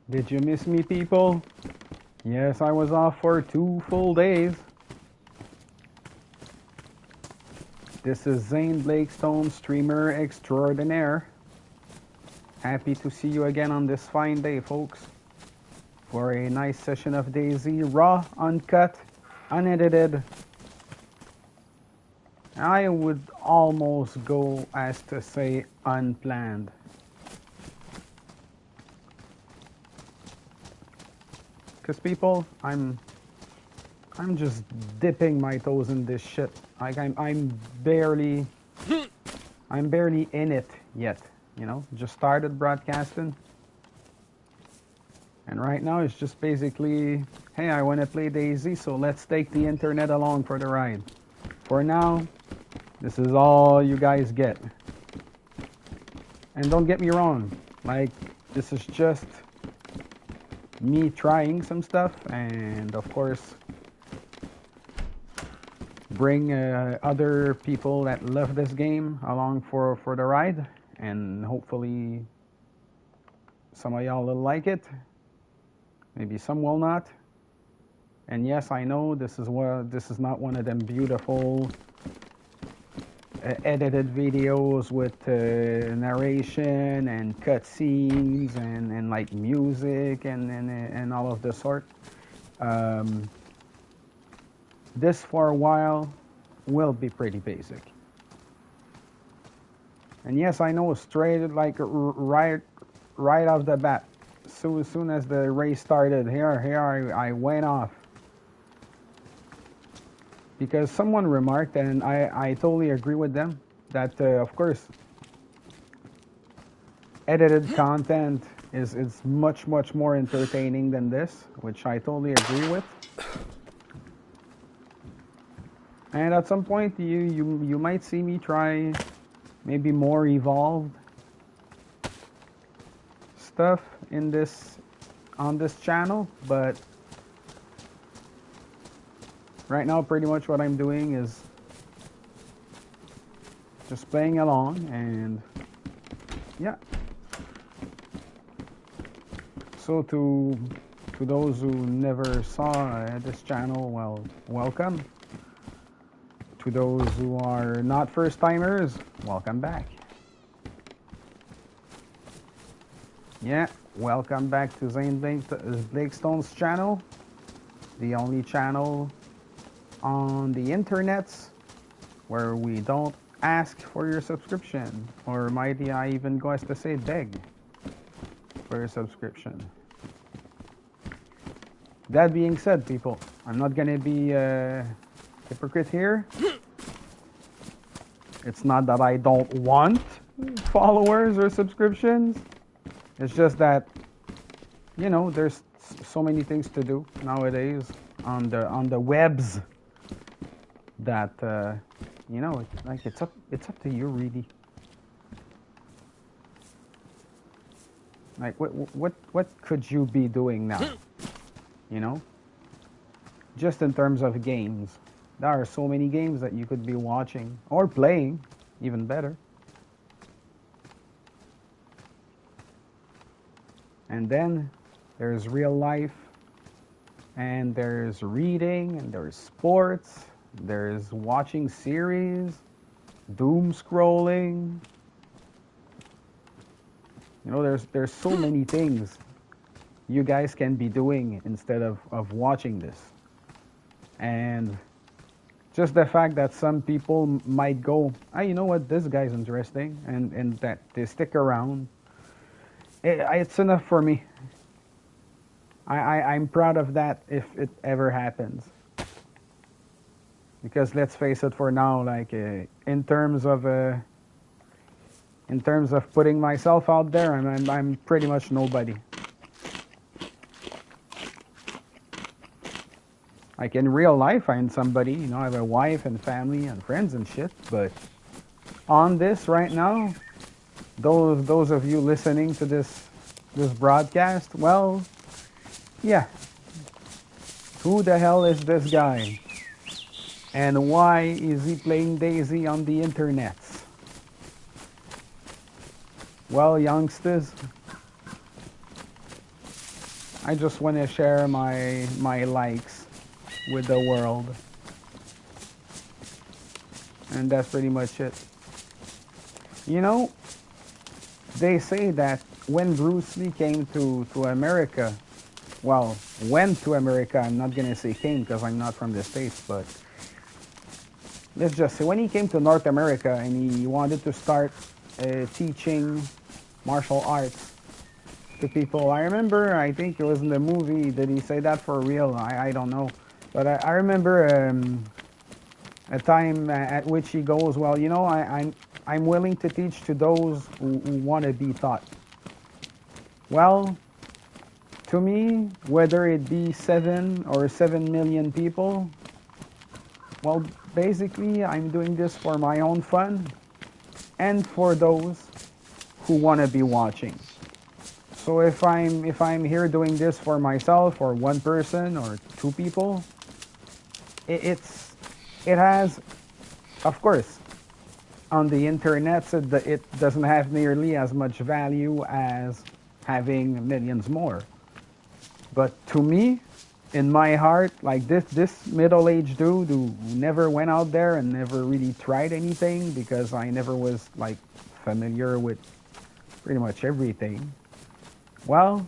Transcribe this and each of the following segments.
Did you miss me, people? Yes, I was off for 2 full days. This is Zane Blakestone, streamer extraordinaire. Happy to see you again on this fine day, folks, for a nice session of DayZ, raw, uncut, unedited. I would almost go as to say unplanned. Cause people, I'm just dipping my toes in this shit. Like I'm barely in it yet. You know, just started broadcasting, and right now it's just basically, hey, I want to play DayZ, so let's take the internet along for the ride. For now, this is all you guys get. And don't get me wrong, like this is just me trying some stuff, and of course bring other people that love this game along for the ride, and hopefully some of y'all will like it, maybe some will not. And yes, I know this is not one of them beautiful edited videos with narration and cutscenes and like music and all of the sort. This for a while will be pretty basic. And yes, I know, straight like right off the bat, so as soon as the race started, here I went off. Because someone remarked, and I totally agree with them, that of course edited content is much more entertaining than this, which I totally agree with. And at some point you might see me try maybe more evolved stuff on this channel, but right now pretty much what I'm doing is just playing along, and yeah. So to those who never saw this channel, well, welcome. To those who are not first timers, welcome back. Yeah, welcome back to Zane Blakestone's channel, the only channel on the internets where we don't ask for your subscription, or might I even go as to say beg for your subscription. That being said, people, I'm not gonna be a hypocrite here. It's not that I don't want followers or subscriptions. It's just that, you know, there's so many things to do nowadays on the webs that you know, like it's up to you really. Like what could you be doing now? You know, just in terms of games, there are so many games that you could be watching or playing, even better. And then there's real life, and there's reading, and there's sports, there's watching series, doom scrolling. You know, there's so many things you guys can be doing instead of watching this. And just the fact that some people might go, ah, you know what, this guy's interesting, and that they stick around, it's enough for me. I'm proud of that if it ever happens. Because let's face it, for now, like in terms of putting myself out there, I'm pretty much nobody. Like in real life, I'm somebody, you know, I have a wife and family and friends and shit, but on this right now, those of you listening to this broadcast, well, yeah. Who the hell is this guy? And why is he playing DayZ on the internet? Well, youngsters, I just want to share my likes with the world, and that's pretty much it. You know, they say that when Bruce Lee came to America, well, went to America, I'm not gonna say came because I'm not from the States, but let's just say when he came to North America and he wanted to start teaching martial arts to people. I remember, I think it was in the movie, did he say that for real? I don't know. But I remember a time at which he goes, well, you know, I'm willing to teach to those who want to be taught. Well, to me, whether it be 7 or 7 million people, well, basically, I'm doing this for my own fun and for those who want to be watching. So if I'm here doing this for myself or one person or two people, it has, of course, on the internet it doesn't have nearly as much value as having millions more. But to me, in my heart, like this middle-aged dude who never went out there and never really tried anything because I never was like familiar with pretty much everything. Well,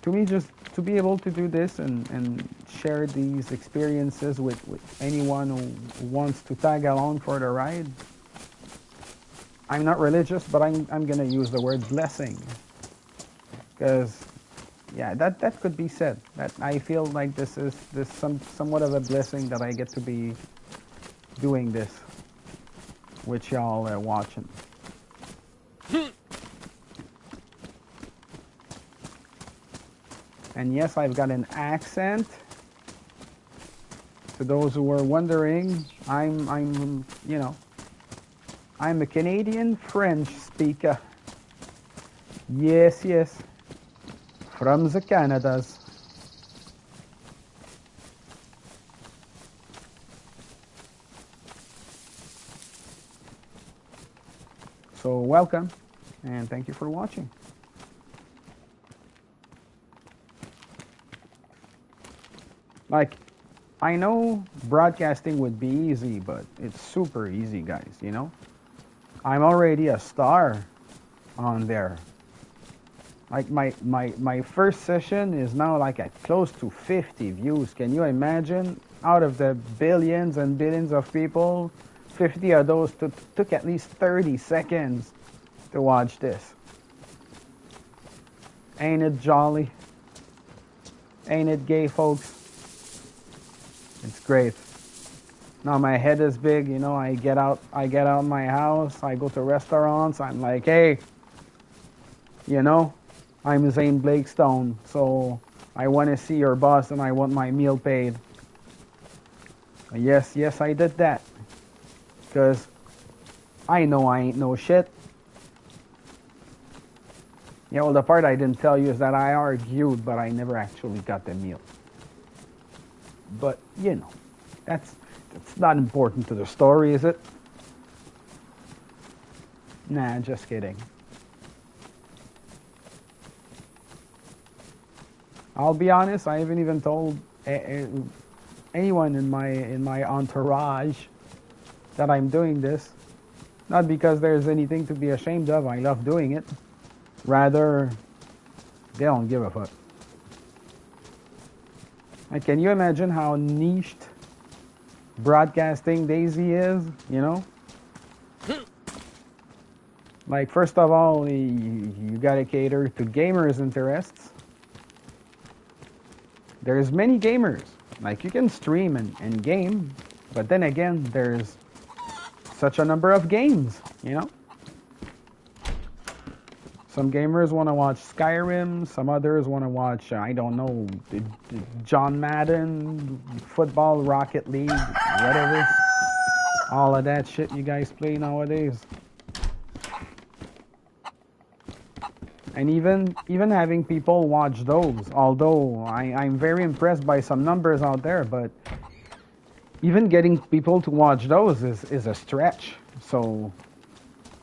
to me, just to be able to do this and share these experiences with anyone who wants to tag along for the ride. I'm not religious, but I'm gonna use the word blessing, because yeah, that could be said. That I feel like this is somewhat of a blessing that I get to be doing this, which y'all are watching. And yes, I've got an accent. To those who were wondering, I'm you know, I'm a Canadian French speaker. Yes, yes. From the Canadas. So welcome, and thank you for watching. Like, I know broadcasting would be easy, but it's super easy, guys, you know? I'm already a star on there. Like, my first session is now like at close to 50 views. Can you imagine? Out of the billions and billions of people, 50 of those took at least 30 seconds to watch this. Ain't it jolly? Ain't it gay, folks? It's great. Now my head is big, you know, I get out my house, I go to restaurants, I'm like, hey, you know, I'm Zane Blakestone, so I want to see your boss and I want my meal paid. Yes, I did that. Because I know I ain't no shit. Yeah, well, the part I didn't tell you is that I argued, but I never actually got the meal. But, you know, that's not important to the story, is it? Nah, just kidding. I'll be honest, I haven't even told anyone in my entourage that I'm doing this. Not because there's anything to be ashamed of, I love doing it. Rather, they don't give a fuck. Like, can you imagine how niched broadcasting DayZ is, you know? Like, first of all, you gotta cater to gamers' interests. There's many gamers. Like, you can stream and game, but then again, there's such a number of games, you know? Some gamers want to watch Skyrim, some others want to watch, I don't know, John Madden, football, Rocket League, whatever. All of that shit you guys play nowadays. And even having people watch those, although I'm very impressed by some numbers out there, but even getting people to watch those is a stretch. So,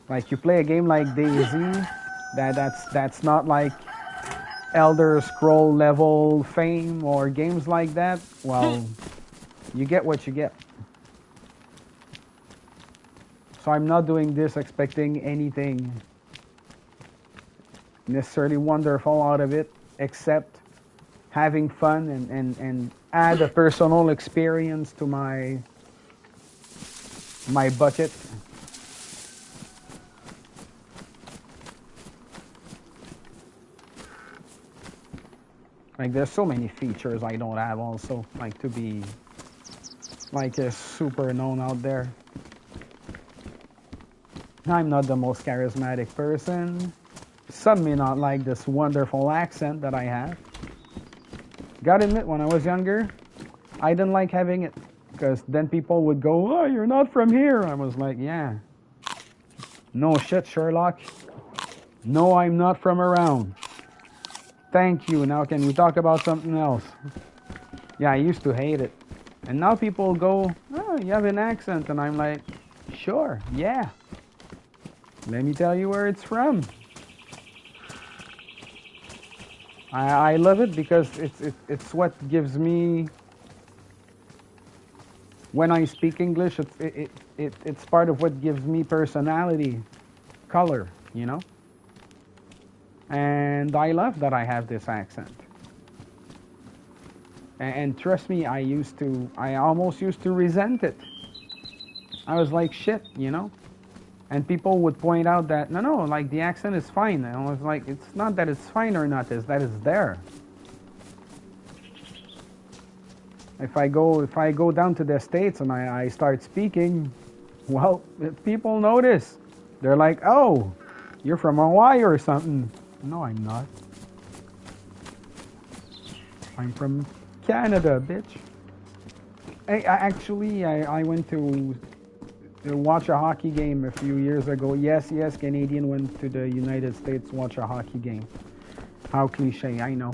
like, you play a game like DayZ, that's not like Elder Scroll level fame or games like that, well, you get what you get. So I'm not doing this expecting anything necessarily wonderful out of it, except having fun and add a personal experience to my budget. Like there's so many features I don't have also, like to be like a super known out there. I'm not the most charismatic person. Some may not like this wonderful accent that I have. Gotta admit, when I was younger, I didn't like having it because then people would go, "Oh, you're not from here." I was like, "Yeah, no shit, Sherlock. No, I'm not from around. Thank you. Now can we talk about something else?" Yeah, I used to hate it. And now people go, "Oh, you have an accent." And I'm like, "Sure, yeah. Let me tell you where it's from." I love it because it's what gives me, when I speak English, it's part of what gives me personality, color, you know? And I love that I have this accent. And trust me, I almost used to resent it. I was like, shit, you know? And people would point out that, no, like the accent is fine. And I was like, it's not that it's fine or not, it's that it's there. If I go down to the States and I start speaking, well, if people notice. They're like, oh, you're from Hawaii or something. No, I'm not. I'm from Canada, bitch. I went to watch a hockey game a few years ago. Yes, Canadian went to the United States to watch a hockey game. How cliche, I know.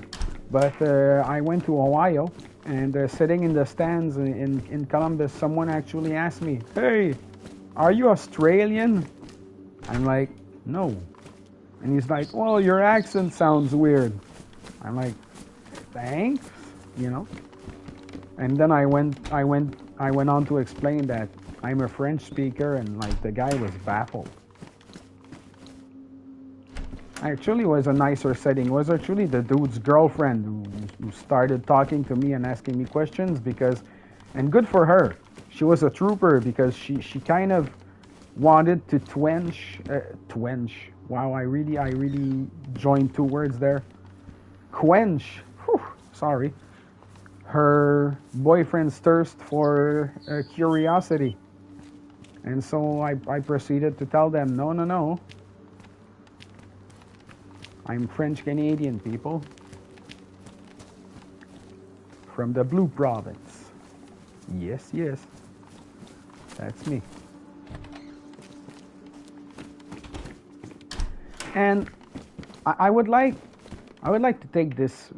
But I went to Ohio, and sitting in the stands in Columbus, someone actually asked me, "Hey, are you Australian?" I'm like, "No." And he's like, "Well, your accent sounds weird." I'm like, "Thanks," you know. And then I went on to explain that I'm a French speaker, and like the guy was baffled. Actually, it was a nicer setting. It was actually the dude's girlfriend who started talking to me and asking me questions because, and good for her. She was a trooper because she kind of wanted to twench. Wow, I really joined two words there. Quench. Whew, sorry. Her boyfriend's thirst for curiosity. And so I proceeded to tell them, no. I'm French Canadian, people. From the Blue Province. Yes. That's me. And I would like to take this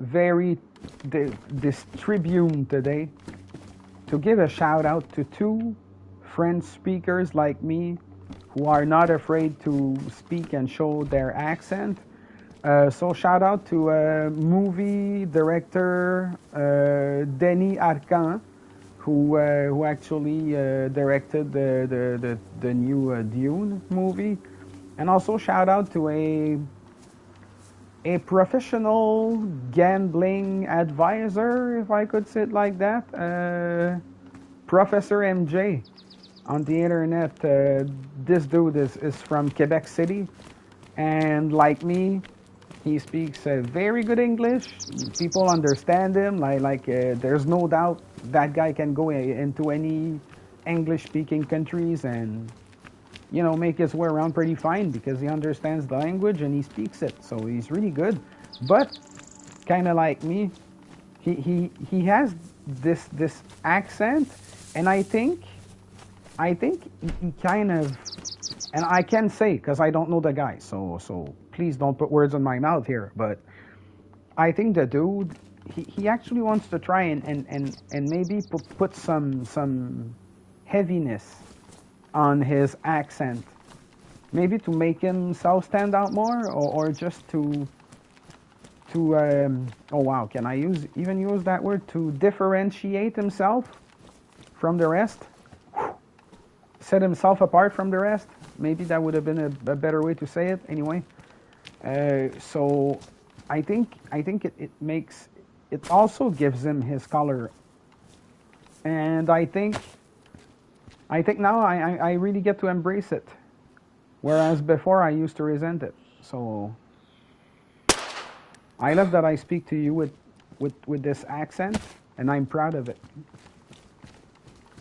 this tribune today to give a shout out to two French speakers like me who are not afraid to speak and show their accent. So shout out to movie director Denis Arcand, who actually directed the new Dune movie, and also shout out to a professional gambling advisor, if I could say it like that, Professor MJ on the internet. This dude is from Quebec City, and like me, he speaks very good English. People understand him. There's no doubt that guy can go into any English-speaking countries and, you know, make his way around pretty fine because he understands the language and he speaks it. So he's really good. But kind of like me, he has this accent, and I think he kind of, and I can say because I don't know the guy, so please don't put words in my mouth here, but I think the dude, he actually wants to try and maybe put some heaviness on his accent, maybe to make himself stand out more, or just to to oh wow, can I even use that word, to differentiate himself from the rest, set himself apart from the rest. Maybe that would have been a better way to say it. Anyway, so I think it makes, it also gives him his color, and I think now I really get to embrace it, whereas before I used to resent it. So I love that I speak to you with this accent, and I'm proud of it.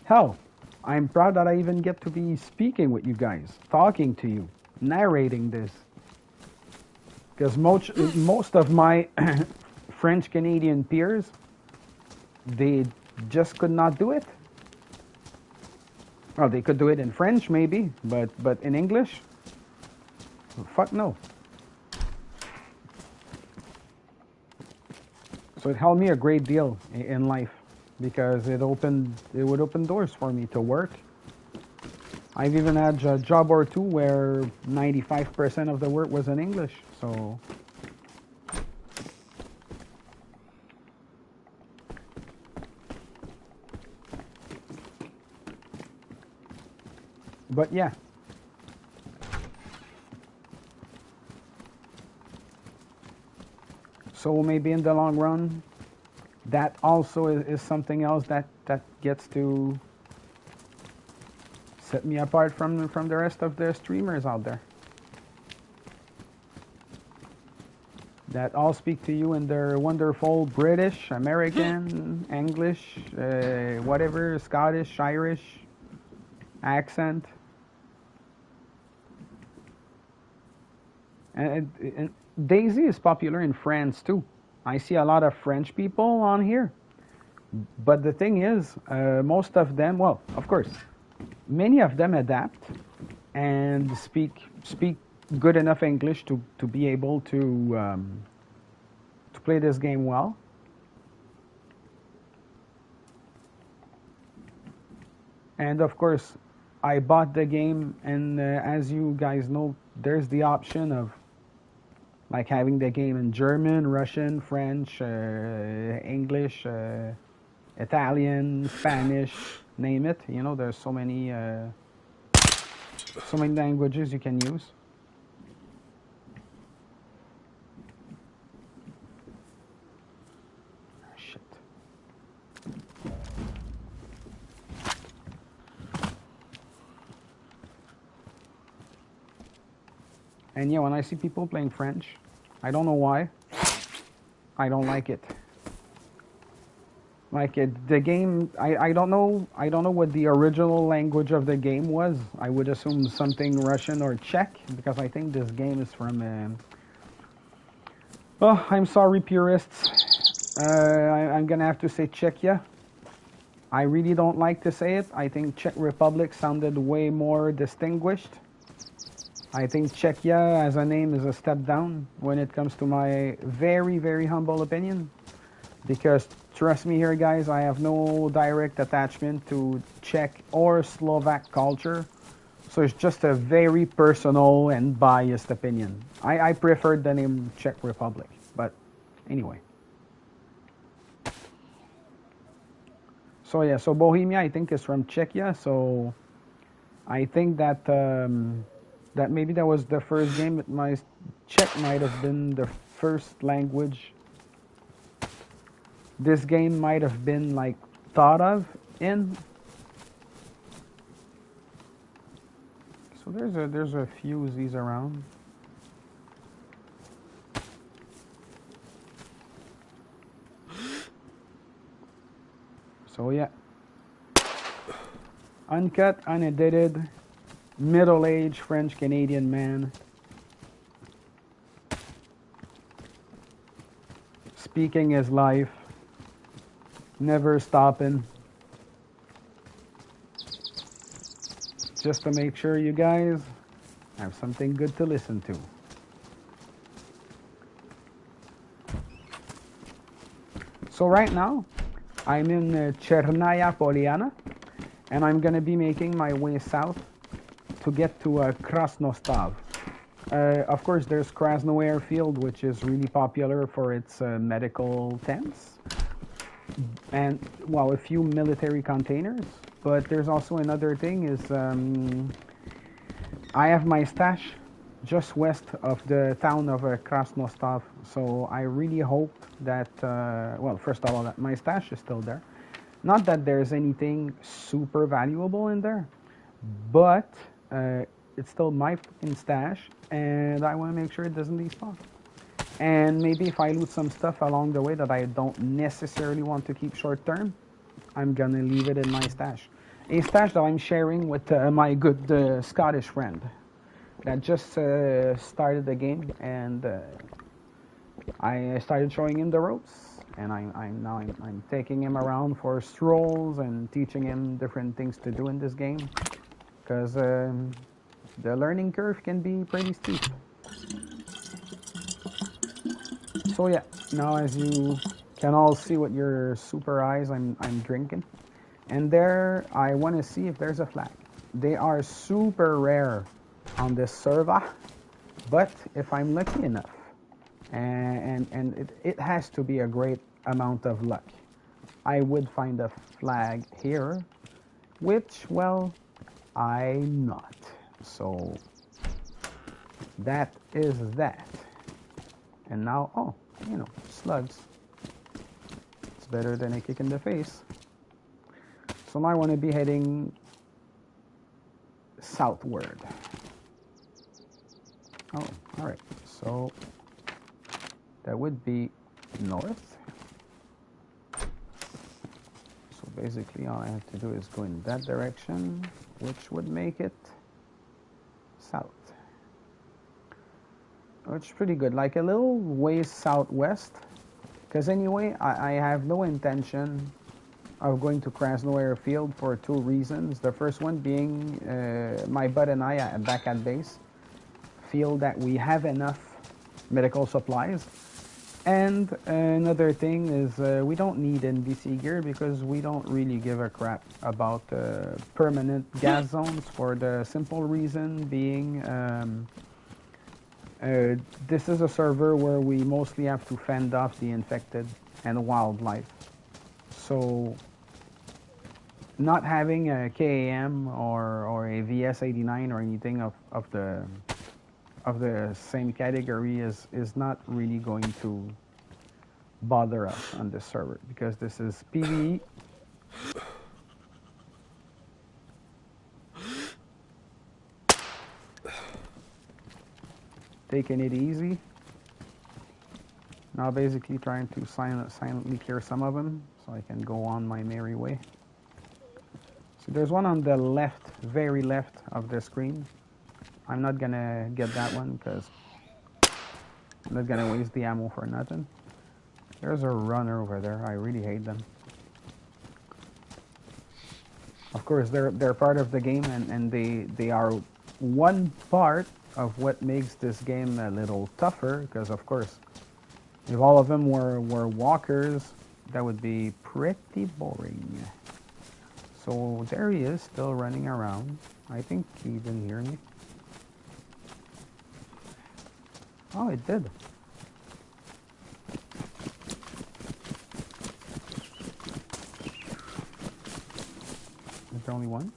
Hell, I'm proud that I even get to be speaking with you guys, talking to you, narrating this. Because most of my French Canadian peers, they just could not do it. Well, they could do it in French maybe, but in English, fuck no. So it helped me a great deal in life, because it would open doors for me to work. I've even had a job or two where 95% of the work was in English. So but yeah. So maybe in the long run, that also is something else that gets to set me apart from the rest of the streamers out there, that all speak to you in their wonderful British, American, English, whatever, Scottish, Irish accent. And DayZ is popular in France too. I see a lot of French people on here. But the thing is, most of them, well, of course, many of them adapt and speak good enough English to be able to play this game well. And of course, I bought the game, and as you guys know, there's the option of like having the game in German, Russian, French, English, Italian, Spanish, name it. You know, there's so many languages you can use. Shit. And yeah, when I see people playing French, I don't know why, I don't like it. Like the game, I don't know what the original language of the game was. I would assume something Russian or Czech, because I think this game is from. Oh, I'm sorry, purists. I'm gonna have to say Czechia. I really don't like to say it. I think Czech Republic sounded way more distinguished. I think Czechia as a name is a step down when it comes to my very, very humble opinion. Because trust me here, guys, I have no direct attachment to Czech or Slovak culture. So it's just a very personal and biased opinion. I preferred the name Czech Republic. But anyway. So yeah, so Bohemia I think is from Czechia. So I think that that maybe that was the first game, that my Czech might have been the first language this game might have been like thought of in. So there's a few of these around. So yeah, uncut, unedited, middle-aged French Canadian man speaking his life, never stopping, just to make sure you guys have something good to listen to. So right now I'm in Chernaya Poliana, and I'm gonna be making my way south to get to Krasno. Of course, there's Krasno Airfield, which is really popular for its medical tents and, well, a few military containers. But there's also another thing is I have my stash just west of the town of Krasno. So I really hope that, well, first of all, that my stash is still there. Not that there's anything super valuable in there, but it's still my stash, and I want to make sure it doesn't despawn. And maybe if I loot some stuff along the way that I don't necessarily want to keep short term, I'm gonna leave it in my stash. A stash that I'm sharing with my good Scottish friend that just started the game, and I started showing him the ropes, and I'm taking him around for strolls and teaching him different things to do in this game, because the learning curve can be pretty steep. So yeah, now as you can all see with your super eyes, I'm drinking, and there I want to see if there's a flag. They are super rare on this server, but if I'm lucky enough, and it has to be a great amount of luck, I would find a flag here, which, well, I'm not. So that is that. And now, oh, you know, slugs. It's better than a kick in the face. So now I want to be heading southward. Oh, alright. So that would be north. So basically all I have to do is go in that direction, which would make it south. Which is pretty good, like a little ways southwest. Because anyway, I have no intention of going to Krasno Airfield for two reasons. The first one being my bud and I back at base feel that we have enough medical supplies. And another thing is we don't need NBC gear because we don't really give a crap about permanent gas zones, for the simple reason being this is a server where we mostly have to fend off the infected and wildlife. So not having a KAM or a VS89 or anything of the same category is not really going to bother us on this server, because this is PvE. Taking it easy. Now basically trying to silently clear some of them so I can go on my merry way. So there's one on the left, very left of the screen. I'm not gonna get that one because I'm not gonna waste the ammo for nothing. There's a runner over there. I really hate them. Of course, they're part of the game, and they are one part of what makes this game a little tougher, because of course if all of them were walkers, that would be pretty boring. So there he is, still running around. I think he didn't hear me. Oh, it did. Is there only one?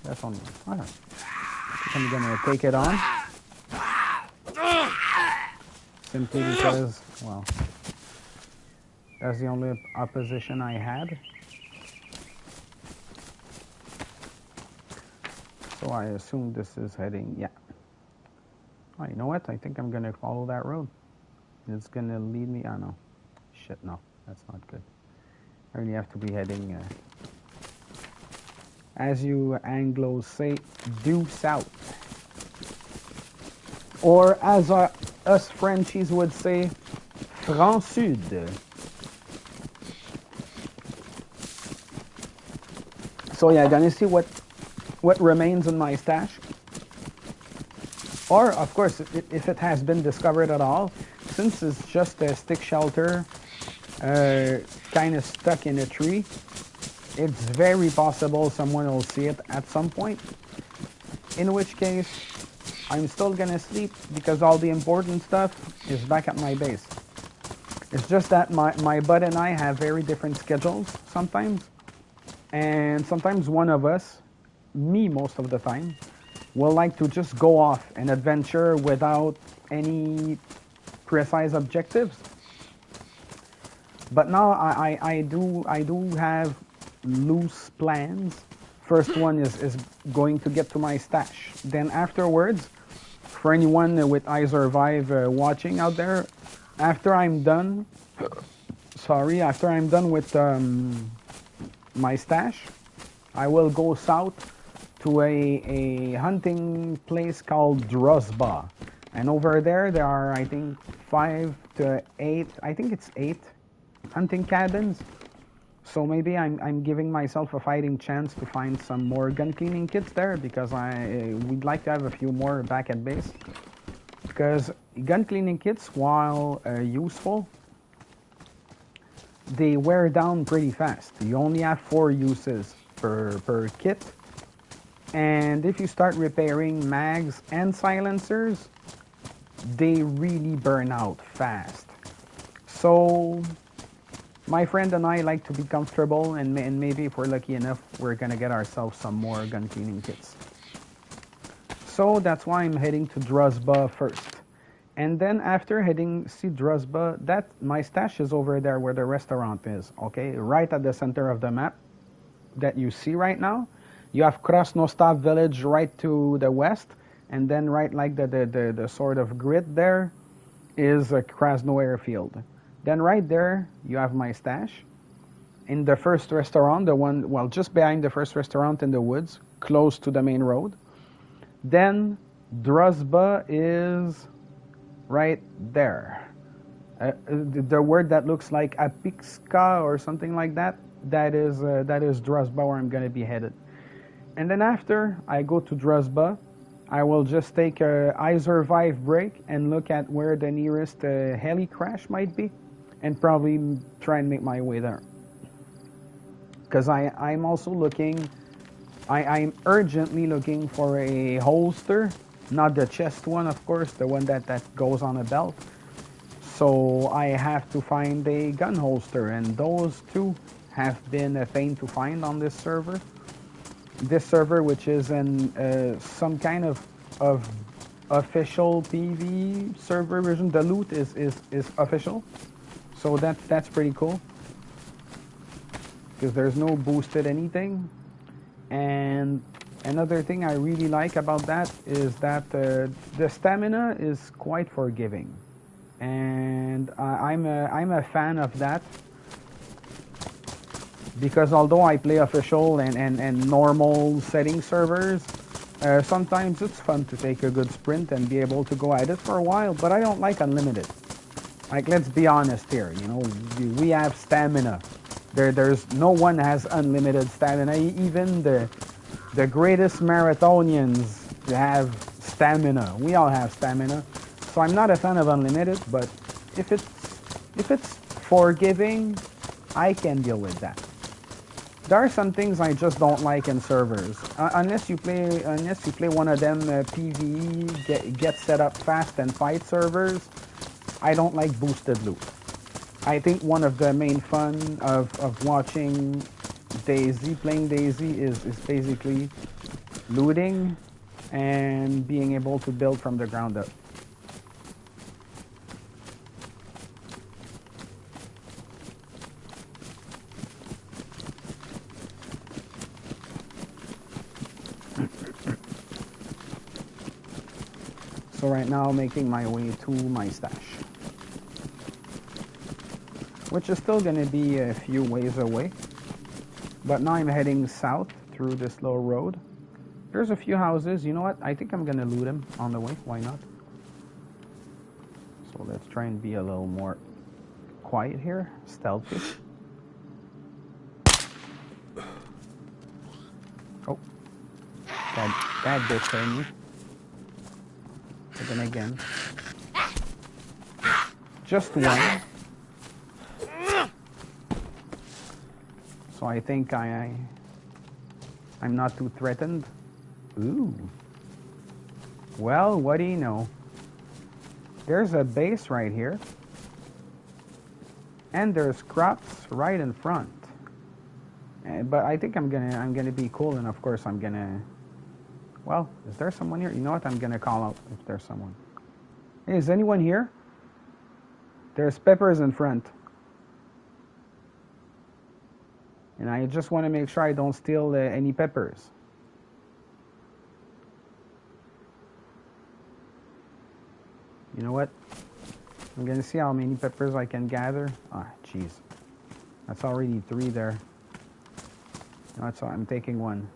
That's only one. Alright. I'm gonna take it on. Simply because, well, that's the only opposition I had. So I assume this is heading, yeah. Oh, you know what? I think I'm gonna follow that road. It's gonna lead me, oh no. Shit, no. That's not good. I really have to be heading, as you Anglos say, due south. Or as us Frenchies would say, franc sud. So yeah, gonna see what remains in my stash. Or, of course, if it has been discovered at all, since it's just a stick shelter, kind of stuck in a tree, it's very possible someone will see it at some point. In which case, I'm still gonna sleep because all the important stuff is back at my base. It's just that my bud and I have very different schedules sometimes. And sometimes one of us, me most of the time, will like to just go off and adventure without any precise objectives. But now I do have loose plans. First one is going to get to my stash. Then afterwards, for anyone with iSurvive watching out there, after I'm done, after I'm done with my stash, I will go south to a hunting place called Drozba. And over there are, I think, 5 to 8, I think it's 8 hunting cabins. So maybe I'm giving myself a fighting chance to find some more gun cleaning kits there, because we'd like to have a few more back at base. Because gun cleaning kits, while useful, they wear down pretty fast. You only have 4 uses per kit. And if you start repairing mags and silencers, they really burn out fast. So my friend and I like to be comfortable, and maybe if we're lucky enough, we're gonna get ourselves some more gun cleaning kits. So that's why I'm heading to Drozba first. And then after heading see Drozba, that my stash is over there where the restaurant is, okay? Right at the center of the map that you see right now. You have Krasno village right to the west, and then right like the sort of grid there is a Krasno airfield. Then right there you have my stash. In the first restaurant, the one, well, just behind the first restaurant in the woods, close to the main road. Then Drozba is right there. The word that looks like Apixka or something like that, that is Drozba, where I'm going to be headed. And then after I go to Drozba, I will just take a iSurvive break and look at where the nearest heli crash might be, and probably try and make my way there. Because I'm also looking, I'm urgently looking for a holster, not the chest one, of course, the one that goes on a belt. So I have to find a gun holster, and those two have been a pain to find on this server. This server, which is in some kind of official PV server version. The loot is official, so that's pretty cool, because there's no boosted anything. And another thing I really like about that is that the stamina is quite forgiving, and I'm a fan of that. Because although I play official and normal setting servers, sometimes it's fun to take a good sprint and be able to go at it for a while, but I don't like unlimited. Like, let's be honest here, you know, we have stamina. There's no one has unlimited stamina. Even the greatest marathonians have stamina. We all have stamina. So I'm not a fan of unlimited, but if it's forgiving, I can deal with that. There are some things I just don't like in servers. Unless you play one of them PvE, get set up fast and fight servers, I don't like boosted loot. I think one of the main fun of watching DayZ, playing DayZ, is basically looting and being able to build from the ground up. So right now, making my way to my stash, which is still going to be a few ways away. But now I'm heading south through this little road. There's a few houses. You know what? I think I'm going to loot them on the way. Why not? So let's try and be a little more quiet here. Stealthy. Oh. That did hurt me. But then again, just one. So I think I'm not too threatened. Ooh, Well, what do you know? There's a base right here. And there's crops right in front. But I think I'm gonna be cool, and of course I'm gonna. Well, is there someone here? You know what? I'm gonna call out if there's someone. Hey, is anyone here? There's peppers in front. And I just want to make sure I don't steal any peppers. You know what? I'm gonna see how many peppers I can gather. Ah, jeez. That's already 3 there. No, that's all. I'm taking 1.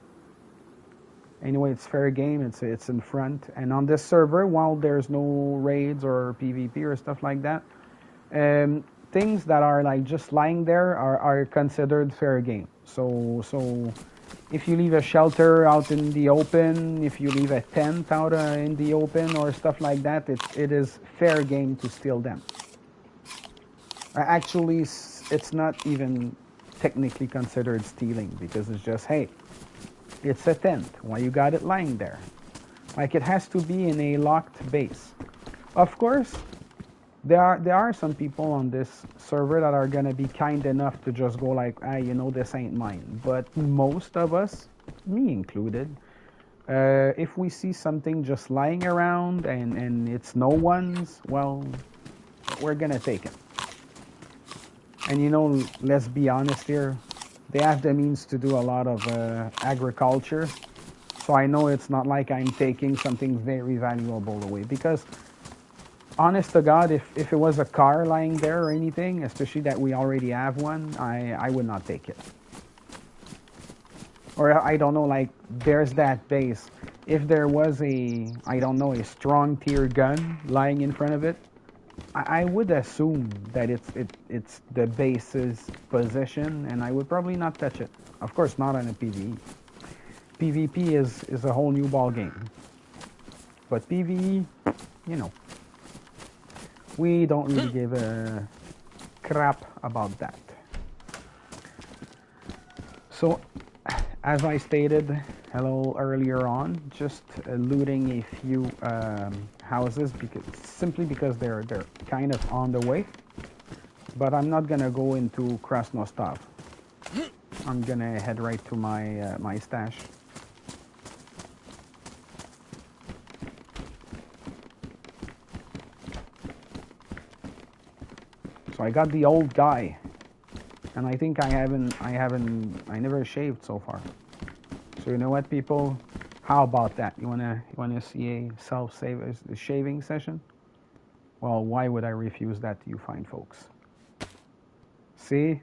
Anyway, it's fair game. It's in front. And on this server, while there's no raids or PvP or stuff like that, things that are like just lying there are considered fair game. So if you leave a shelter out in the open, if you leave a tent out in the open or stuff like that, it is fair game to steal them. Actually, it's not even technically considered stealing, because it's just, hey, it's a tent. Why you got it lying there? Like, it has to be in a locked base. Of course, there are some people on this server that are gonna be kind enough to just go like, ah, you know, this ain't mine. But most of us, me included, if we see something just lying around and it's no one's, well, we're gonna take it. And you know, let's be honest here, they have the means to do a lot of agriculture. So I know it's not like I'm taking something very valuable away, because honest to God, if it was a car lying there or anything, especially that we already have one, I would not take it. Or I don't know, like, there's that base. If there was a, I don't know, a strong tier gun lying in front of it, I would assume that it's the base's position, and I would probably not touch it. Of course, not on a PvE. PvP is a whole new ball game. But PvE, you know, we don't really give a crap about that. So, as I stated a little earlier on, just looting a few houses, simply because they're kind of on the way. But I'm not gonna go into Krasno stuff. I'm gonna head right to my my stash. So I got the old guy, and I think I never shaved so far. So you know what, people? How about that? You wanna see a shaving session? Well, why would I refuse that to you fine folks? See?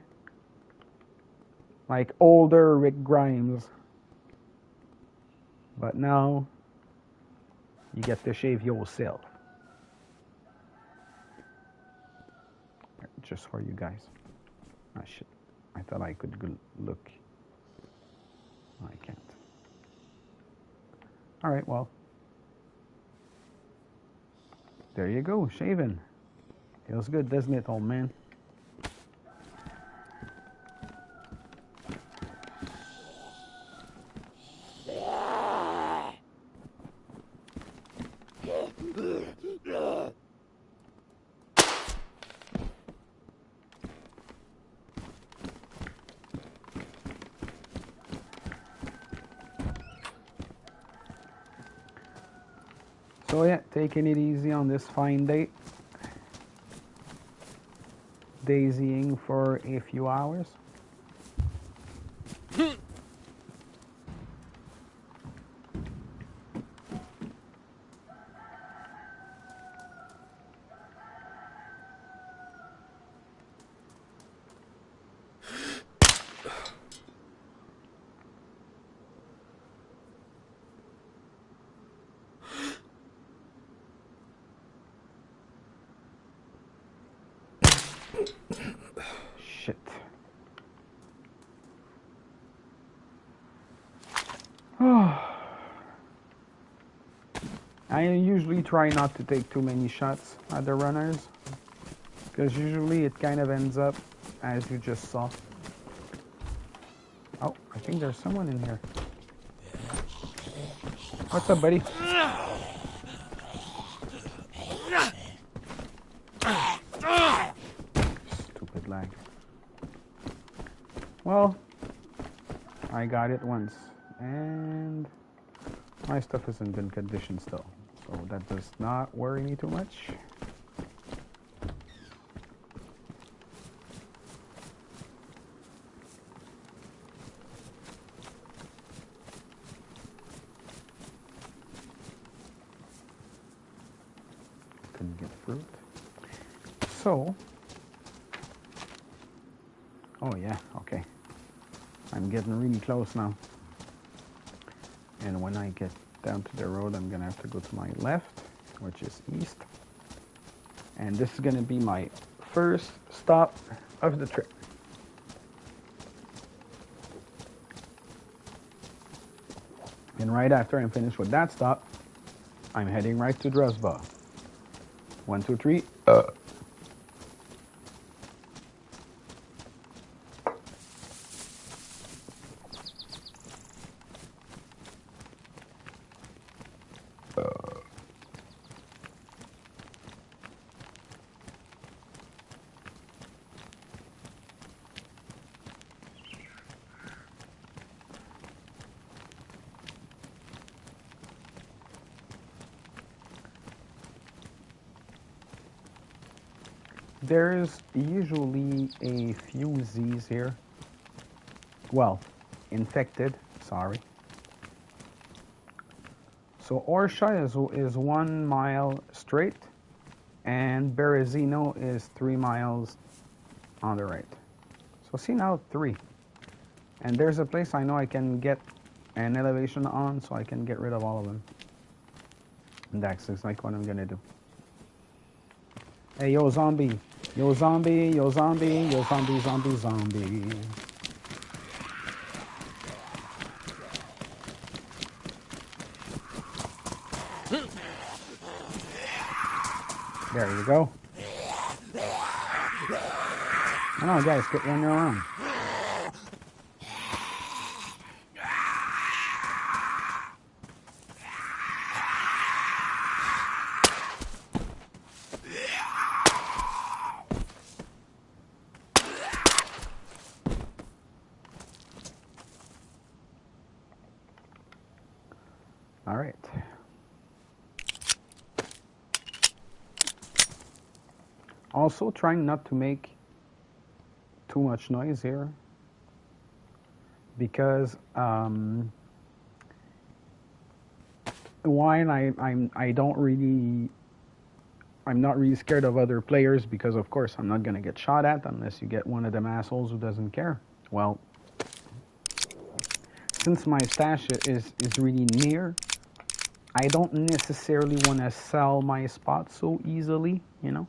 Like older Rick Grimes. But now you get to shave yourself. Just for you guys. Ah, shit. I thought I could look. I can't. Alright, well. There you go, shaving. Feels good, doesn't it, old man? So yeah, taking it easy on this fine day. DayZing for a few hours. Shit. I usually try not to take too many shots at the runners, because usually it kind of ends up as you just saw. Oh, I think there's someone in here. What's up, buddy? Well, I got it once, and my stuff is in good condition still, so that does not worry me too much. Couldn't get fruit. So, oh yeah, okay. I'm getting really close now. And when I get down to the road, I'm gonna have to go to my left, which is east. And this is gonna be my first stop of the trip. And right after I'm finished with that stop, I'm heading right to Drusba. 1, 2, 3. There's usually a few Z's here. Well, infected, sorry. So Orsha is 1 mile straight, and Berezino is 3 miles on the right. So see now 3. And there's a place I know I can get an elevation on, so I can get rid of all of them. And that's like what I'm gonna do. Hey, yo, zombie. Yo, zombie, yo, zombie, yo, zombie, zombie, zombie. There you go. I know, guys, get one around. All right. Also trying not to make too much noise here, because why I'm not really scared of other players, because of course I'm not gonna get shot at unless you get one of them assholes who doesn't care. Well, since my stash is really near, I don't necessarily want to sell my spot so easily, you know.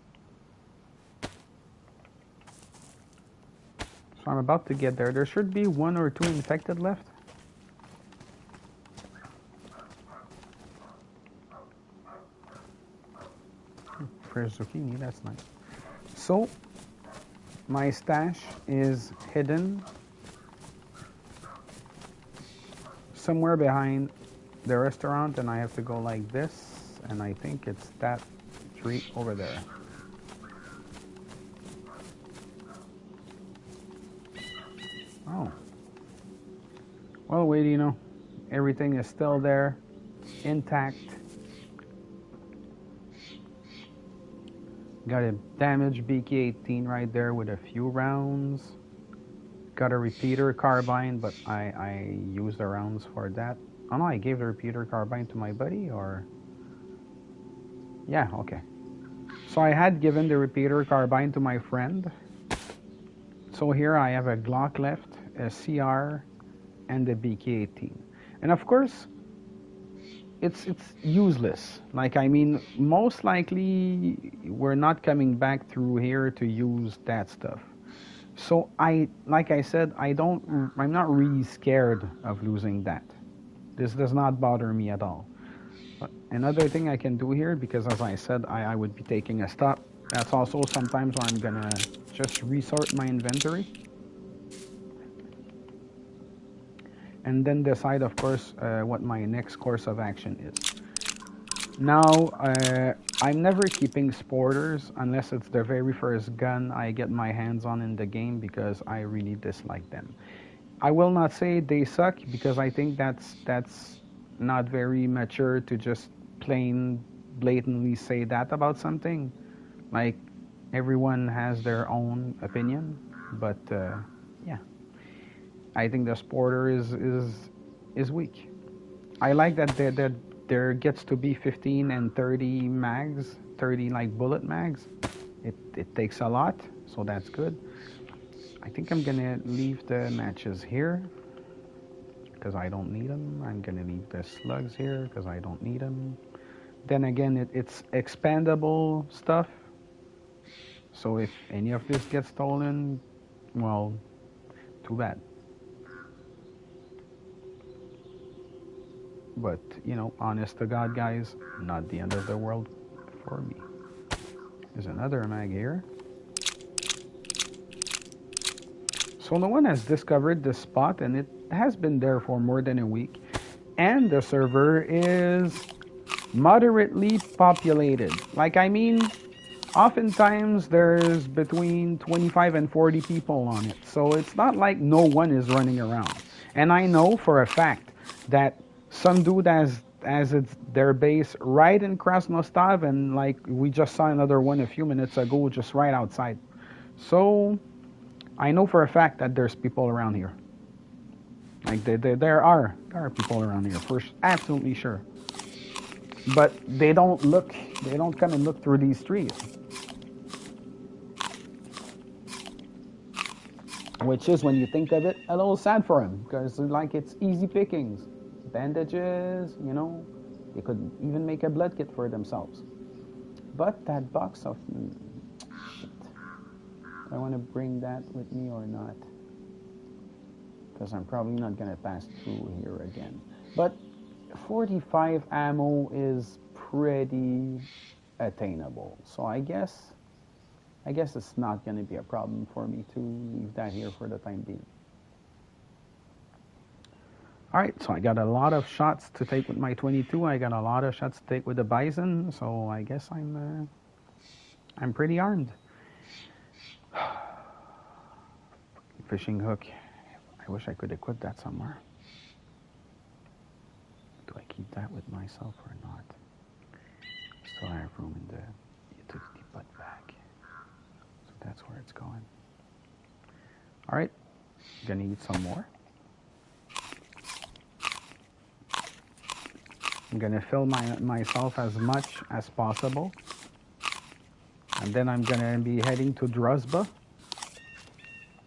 So I'm about to get there. There should be 1 or 2 infected left. Fresh zucchini, that's nice. So my stash is hidden somewhere behind the restaurant, and I have to go like this, and I think it's that tree over there. Oh. Well, wait, you know, everything is still there, intact. Got a damaged BK-18 right there with a few rounds. Got a repeater carbine, but I used the rounds for that. Oh no, I gave the repeater carbine to my buddy, or... Yeah, okay. So I had given the repeater carbine to my friend. So here I have a Glock left, a CR, and a BK-18. And of course, it's useless. Like, I mean, most likely we're not coming back through here to use that stuff. So like I said, I'm not really scared of losing that. This does not bother me at all. But another thing I can do here, because as I said, I would be taking a stop. That's also sometimes where I'm gonna just resort my inventory. And then decide, of course, what my next course of action is. Now, I'm never keeping sporters unless it's the very first gun I get my hands on in the game because I really dislike them. I will not say they suck because I think that's not very mature to just plain blatantly say that about something. Like everyone has their own opinion, but yeah, I think the sporter is weak. I like that there gets to be 15 and 30 mags, 30 like bullet mags. It takes a lot, so that's good. I think I'm gonna leave the matches here because I don't need them. I'm gonna leave the slugs here because I don't need them. Then again, it's expandable stuff. So if any of this gets stolen, well, too bad. But, honest to God, guys, not the end of the world for me. There's another mag here. So no one has discovered this spot, and it has been there for more than a week. And the server is moderately populated. Like, I mean, oftentimes there's between 25 and 40 people on it. So it's not like no one is running around. And I know for a fact that some dude as it's their base right in Krasno, and like we just saw another one a few minutes ago just right outside. So I know for a fact that there's people around here. Like there are people around here for absolutely sure. But they don't come and look through these trees. Which is, when you think of it, a little sad for him because like it's easy pickings. Bandages, they could even make a blood kit for themselves. But that box of shit, I want to bring that with me or not, because I'm probably not gonna pass through here again. But 45 ammo is pretty attainable, so I guess it's not gonna be a problem for me to leave that here for the time being. All right, so I got a lot of shots to take with my 22. I got a lot of shots to take with the Bison, so I guess I'm pretty armed. Fishing hook. I wish I could equip that somewhere. Do I keep that with myself or not? Still have room in the utility butt bag. So that's where it's going. All right, gonna eat some more. I'm gonna fill myself as much as possible, and then I'm gonna be heading to Druzhba.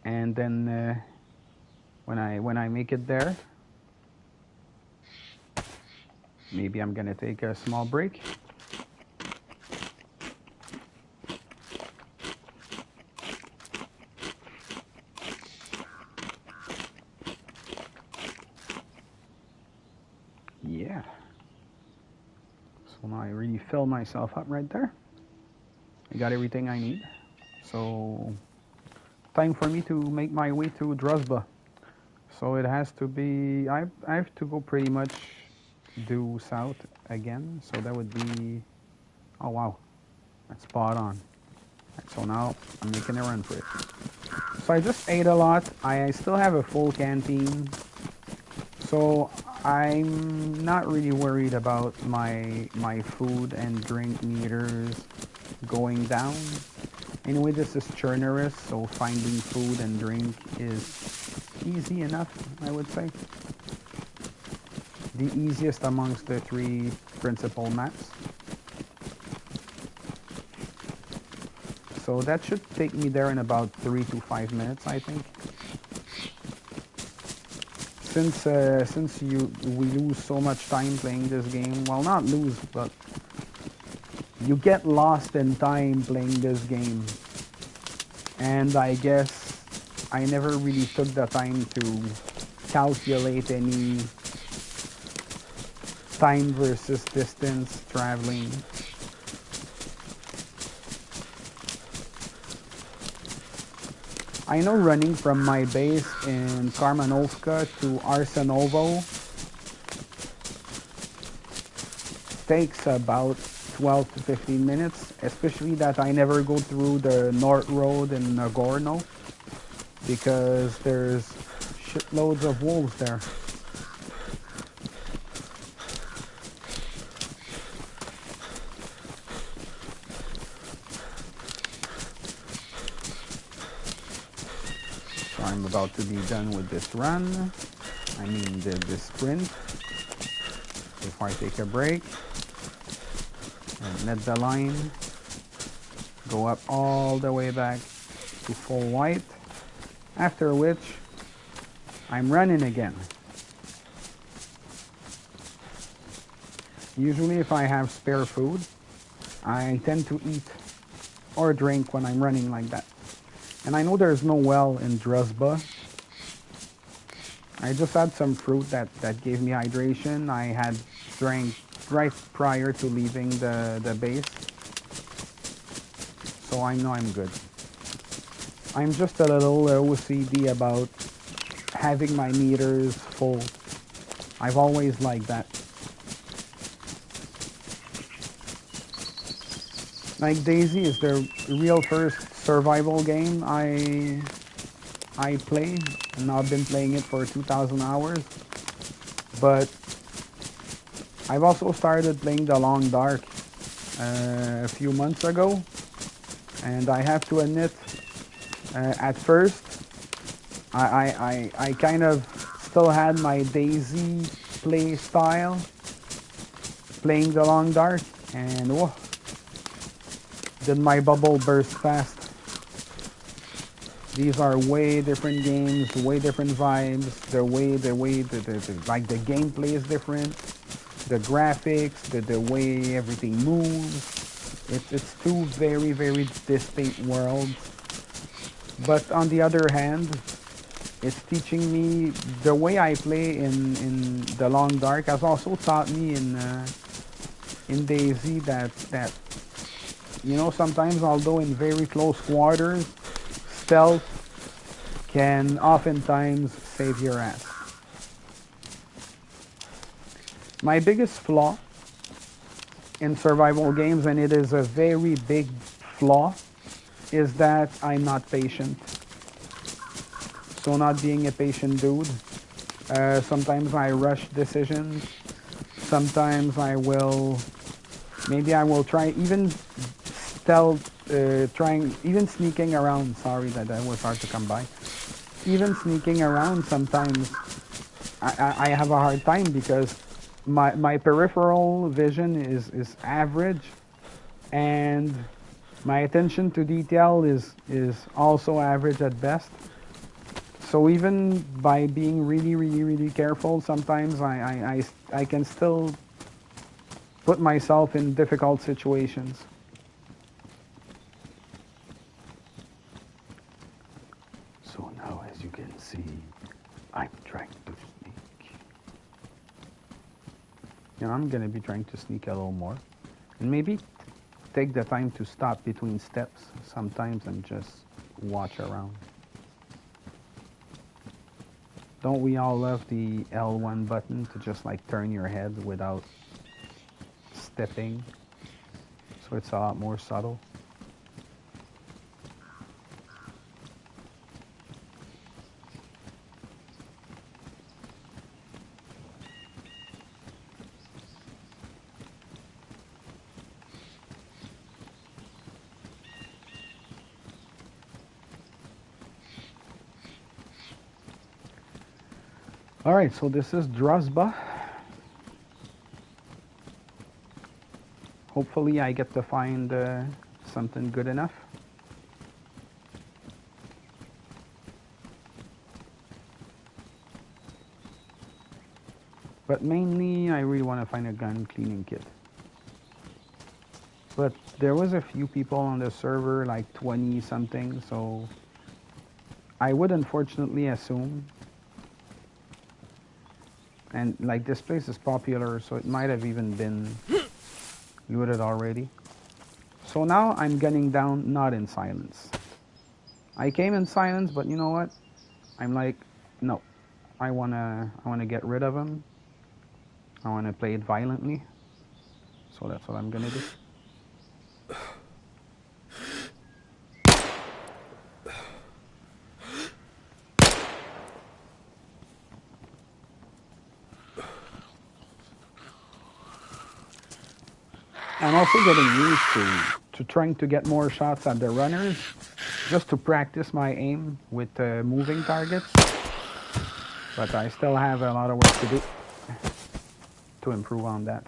And then when I make it there, maybe I'm gonna take a small break. Yeah. So now I really fill myself up right there. I got everything I need. So time for me to make my way to Druzhba. So it has to be, I have to go pretty much due south again. So that would be, oh wow, that's spot on. Right, so now I'm making a run for it. So I just ate a lot. I still have a full canteen. So I'm not really worried about my food and drink meters going down. Anyway, this is Churnerous, so finding food and drink is easy enough, I would say. The easiest amongst the three principal maps. So that should take me there in about 3 to 5 minutes, I think. Since we lose so much time playing this game, well, not lose, but you get lost in time playing this game. And I guess I never really took the time to calculate any time versus distance traveling. I know running from my base in Karmanovka to Arsenovo takes about 12 to 15 minutes, especially that I never go through the North Road in Nagorno because there's shitloads of wolves there. So I'm about to be done with this run. I mean this sprint. Before I take a break and let the line go up all the way back to full white, after which I'm running again. Usually if I have spare food, I tend to eat or drink when I'm running like that. And I know there's no well in Druzhba. I just had some fruit that gave me hydration. I had drank right prior to leaving the base. So I know I'm good. I'm just a little OCD about having my meters full. I've always liked that. Like DayZ is the real first survival game I play, and I've been playing it for 2,000 hours. But I've also started playing The Long Dark a few months ago, and I have to admit, at first, I kind of still had my DayZ play style, playing The Long Dark, and whoa, did my bubble burst fast. These are way different games, way different vibes. The like the gameplay is different. The graphics, the way everything moves. It's two very, very distinct worlds. But on the other hand, it's teaching me the way I play in The Long Dark has also taught me in DayZ that you know, sometimes although in very close quarters, stealth can oftentimes save your ass. My biggest flaw in survival games, and it is a very big flaw, is that I'm not patient. So not being a patient dude. Sometimes I rush decisions. Sometimes I will try even stealth, even sneaking around. Sorry that was hard to come by. Even sneaking around sometimes I have a hard time because my peripheral vision is average, and my attention to detail is also average at best. So even by being really careful, sometimes I can still put myself in difficult situations. So now, as you can see, I'm trying to sneak. You know, I'm gonna be trying to sneak a little more, and maybe take the time to stop between steps sometimes and just watch around. Don't we all love the L1 button to just like turn your head without stepping? So it's a lot more subtle. Alright, so this is Druzhba. Hopefully I get to find something good enough. But mainly I really want to find a gun cleaning kit. But there was a few people on the server, like 20 something, so I would unfortunately assume. And like this place is popular, so it might have even been looted already. So now I'm gunning down, not in silence. I came in silence, but you know what? I'm like, no. I wanna get rid of him. I wanna play it violently. So that's what I'm gonna do. I'm also getting used to trying to get more shots at the runners, just to practice my aim with moving targets. But I still have a lot of work to do to improve on that.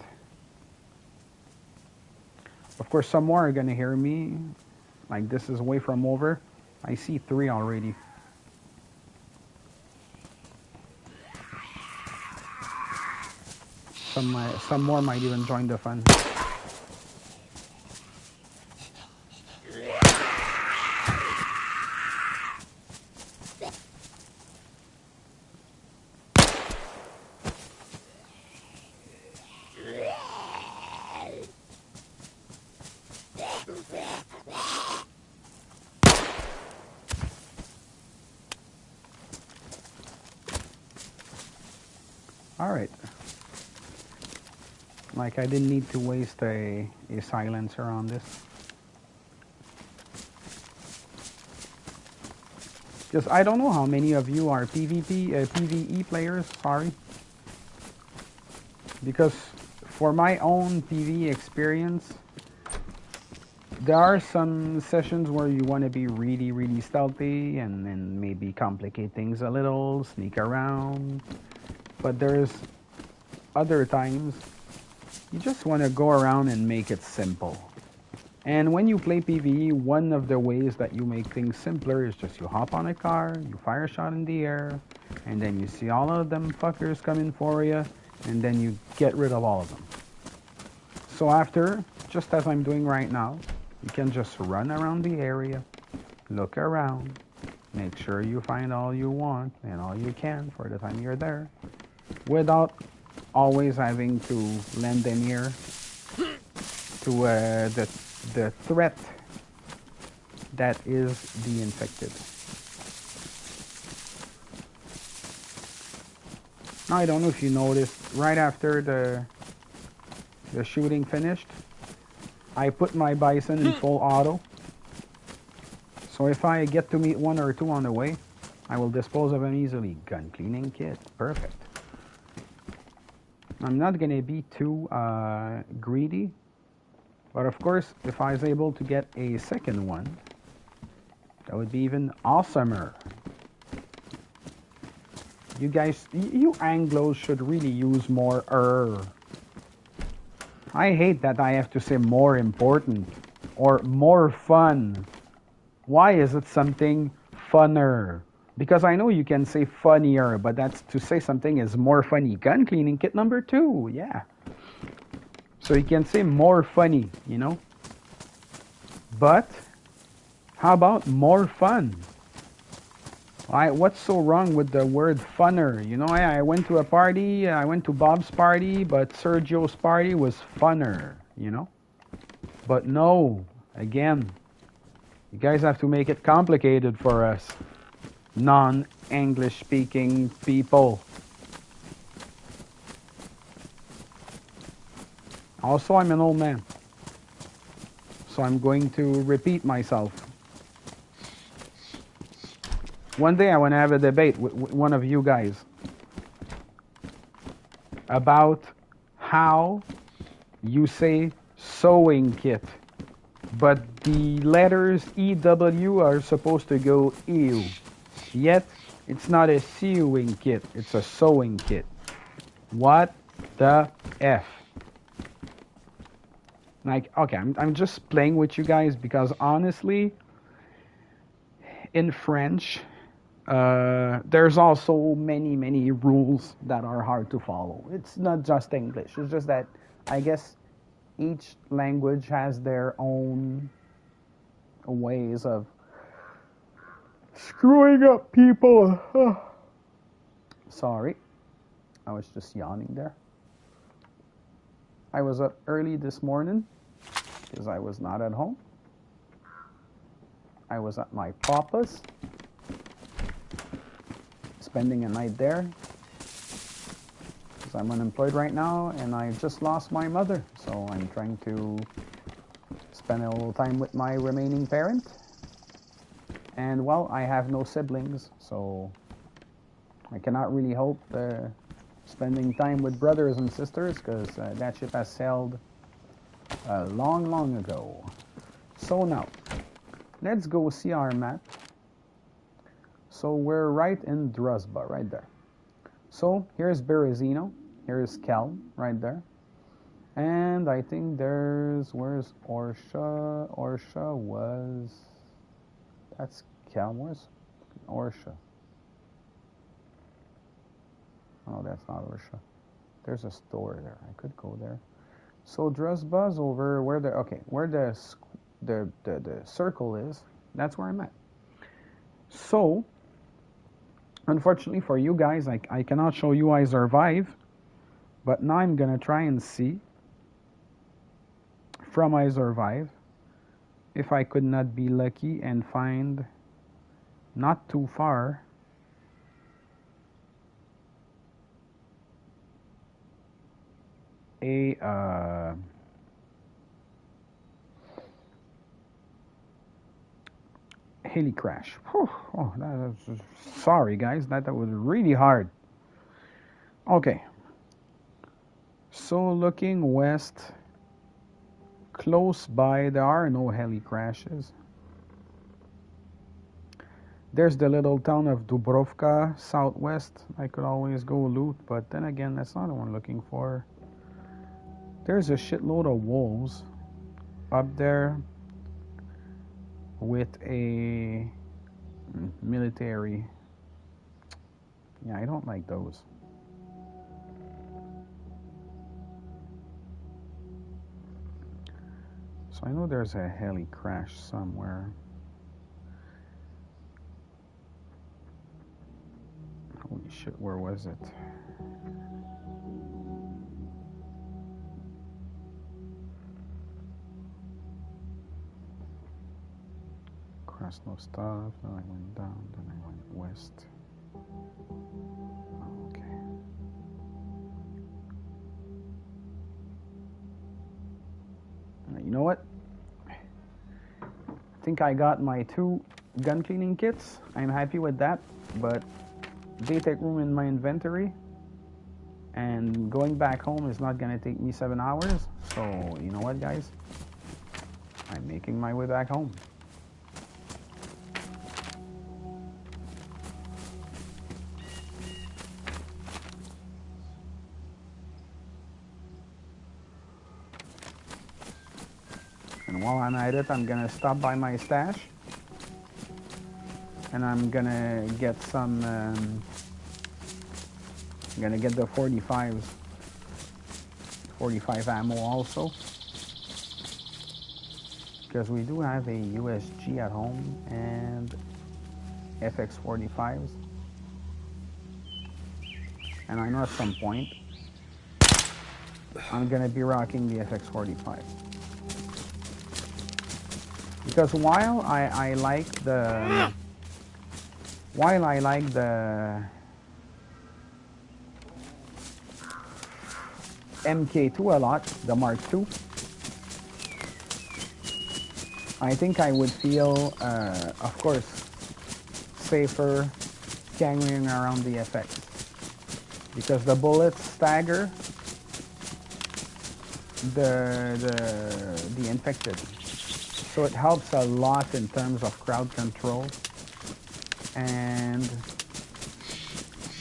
Of course, some more are gonna hear me. Like this is way from over. I see 3 already. Some more might even join the fun. All right. Like I didn't need to waste a silencer on this. Because I don't know how many of you are PvE players, sorry. Because for my own PvE experience, there are some sessions where you want to be really, really stealthy and then maybe complicate things a little, sneak around. But there's other times you just want to go around and make it simple. And when you play PvE, one of the ways that you make things simpler is just you hop on a car, you fire a shot in the air, and then you see all of them fuckers coming for you, and then you get rid of all of them. So after, just as I'm doing right now, you can just run around the area, look around, make sure you find all you want and all you can for the time you're there, without always having to lend an ear to the threat that is the infected. Now, I don't know if you noticed, right after the shooting finished, I put my Bison in full auto. So if I get to meet 1 or 2 on the way, I will dispose of them easily. Gun cleaning kit, perfect. I'm not gonna be too greedy, but of course, if I was able to get a second one, that would be even awesomer. You guys, you Anglos should really use more I hate that I have to say more important or more fun. Why is it something funner? Because I know you can say funnier, but that's to say something is more funny. Gun cleaning kit number 2, yeah. So you can say more funny, you know? But how about more fun? What's so wrong with the word funner? You know, I went to a party, I went to Bob's party, but Sergio's party was funner, you know? But no, again, you guys have to make it complicated for us non-English speaking people. Also, I'm an old man, so I'm going to repeat myself. One day I want to have a debate with one of you guys about how you say sewing kit, but the letters EW are supposed to go EU. Yet, it's not a sewing kit, it's a sewing kit. What the F? Like, okay, I'm just playing with you guys because honestly, in French, there's also many rules that are hard to follow. It's not just English. It's just that I guess each language has their own ways of screwing up people. Sorry, I was just yawning there. I was up early this morning because I was not at home. I was at my papa's, spending a night there because I'm unemployed right now, and I just lost my mother. So I'm trying to spend a little time with my remaining parent. And well, I have no siblings, so I cannot really hope spending time with brothers and sisters, because that ship has sailed long, long ago. So now, let's go see our map. So we're right in Druzhba, right there. So here's Berezino, here's Kelm, right there. And I think where's Orsha? Orsha was, that's Kelm, where's Orsha? Oh, that's not Orsha. There's a store there, I could go there. So Druzhba's over where the circle is, that's where I'm at. So, unfortunately for you guys, I cannot show you I survive, but now I'm gonna try and see from I survive if I could not be lucky and find not too far a heli crash. Whew. Oh, sorry guys, that was really hard. Okay, so looking west, close by, there are no heli crashes. There's the little town of Dubrovka, southwest. I could always go loot, but then again, that's not what I'm looking for. There's a shitload of wolves up there with a military. Yeah, I don't like those. So I know there's a heli crash somewhere. Holy shit, where was it? Krasno stuff, then I went down, then I went west. Okay. You know what? I think I got my 2 gun cleaning kits. I'm happy with that, but they take room in my inventory, and going back home is not gonna take me 7 hours. So you know what, guys? I'm making my way back home. And while I'm at it, I'm gonna stop by my stash, and I'm gonna get some. I'm gonna get the 45 ammo also, because we do have a USG at home and FX45s, and I know at some point I'm gonna be rocking the FX45. Because while I like the MK2 a lot, the Mark II, I think I would feel, of course, safer carrying around the FX, because the bullets stagger the infected. So it helps a lot in terms of crowd control, and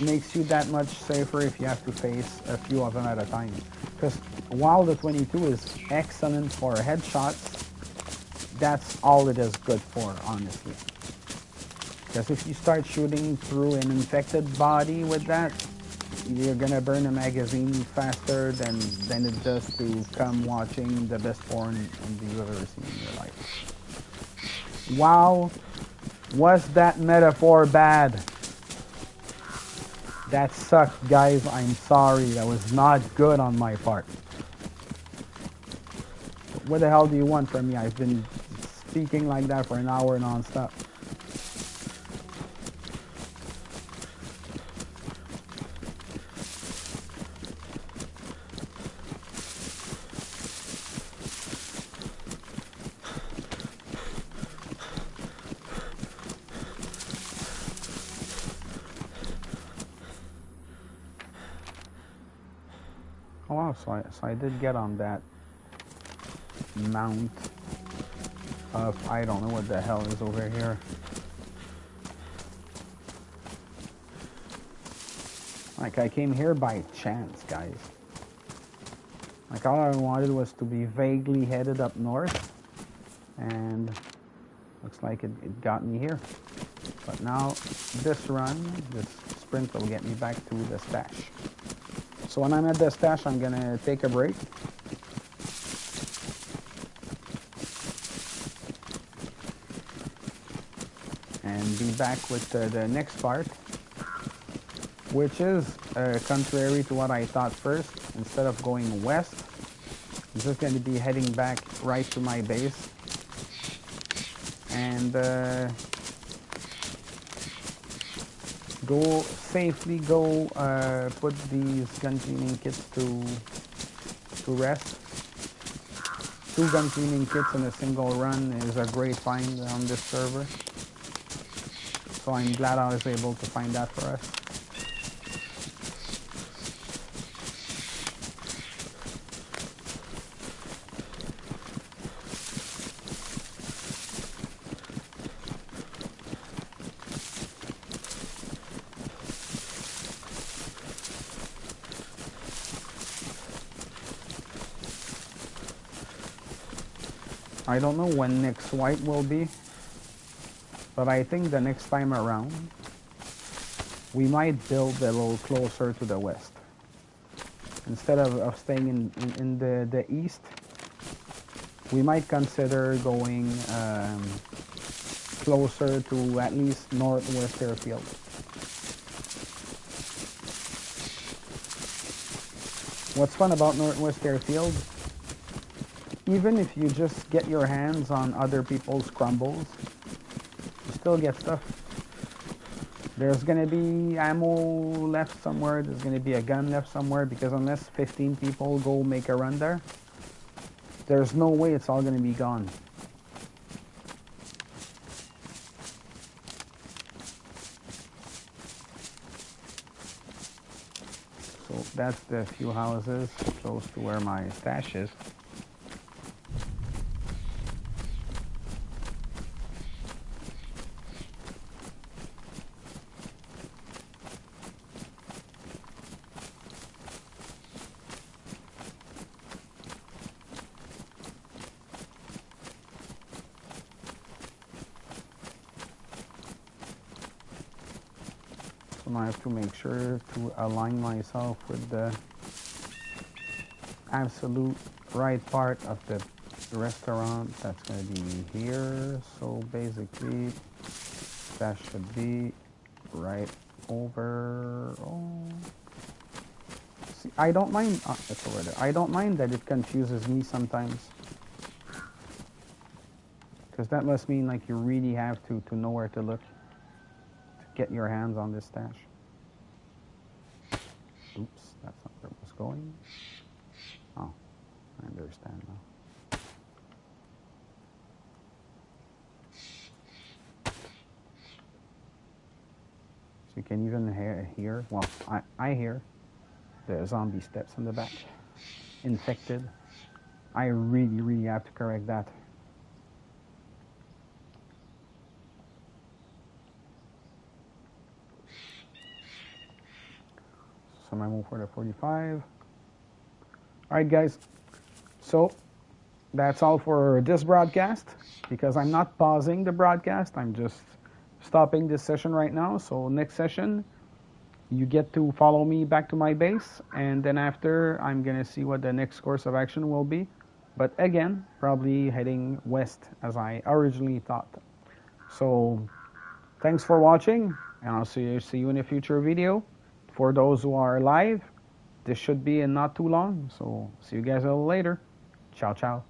makes you that much safer if you have to face a few of them at a time. Because while the 22 is excellent for headshots, that's all it is good for, honestly. Because if you start shooting through an infected body with that, you're gonna burn a magazine faster than it does to come watching the best porn you've ever seen in your life. Wow, was that metaphor bad? That sucked, guys. I'm sorry. That was not good on my part. What the hell do you want from me? I've been speaking like that for an hour non-stop. Oh wow, so I did get on that mount of, I don't know what the hell is over here. Like, I came here by chance, guys. Like, all I wanted was to be vaguely headed up north, and looks like it got me here. But now, this run, this sprint will get me back to the stash. So when I'm at the stash, I'm gonna take a break. And be back with the next part, which is contrary to what I thought first. Instead of going west, I'm just going to be heading back right to my base and safely put these gun cleaning kits to rest. 2 gun cleaning kits in a single run is a great find on this server. So I'm glad I was able to find that for us. I don't know when next white will be, but I think the next time around we might build a little closer to the west. Instead of staying in the east, we might consider going closer to at least northwest airfield. What's fun about northwest airfield, even if you just get your hands on other people's crumbles, you still get stuff. There's gonna be ammo left somewhere, there's gonna be a gun left somewhere, because unless 15 people go make a run there, there's no way it's all gonna be gone. So that's the few houses close to where my stash is. I have to make sure to align myself with the absolute right part of the restaurant. That's going to be here. So basically, that should be right over. Oh, see, I don't mind. It's over there. I don't mind that it confuses me sometimes, because that must mean like you really have to know where to look to get your hands on this stash. Oops, that's not where it was going. Oh, I understand now. So you can even hear, well, I hear the zombie steps in the back. Infected. I really have to correct that. So I'm moving for the 45. Alright guys, so that's all for this broadcast, because I'm not pausing the broadcast, I'm just stopping this session right now. So next session, you get to follow me back to my base, and then after, I'm gonna see what the next course of action will be. But again, probably heading west as I originally thought. So thanks for watching, and I'll see you in a future video. For those who are live, this should be in not too long. So see you guys a little later. Ciao, ciao.